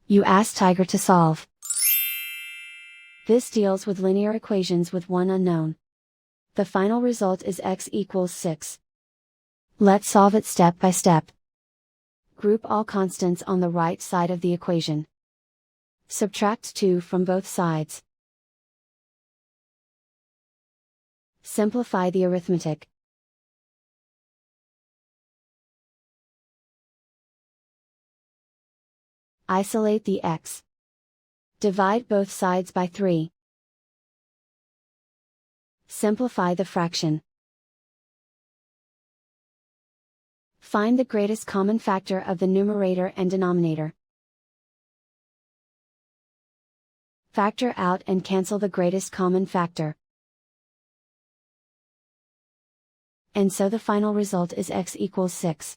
You ask Tiger to solve. This deals with linear equations with one unknown. The final result is x equals 6. Let's solve it step by step. Group all constants on the right side of the equation. Subtract 2 from both sides. Simplify the arithmetic. Isolate the x. Divide both sides by 3. Simplify the fraction. Find the greatest common factor of the numerator and denominator. Factor out and cancel the greatest common factor. And so the final result is x equals 6.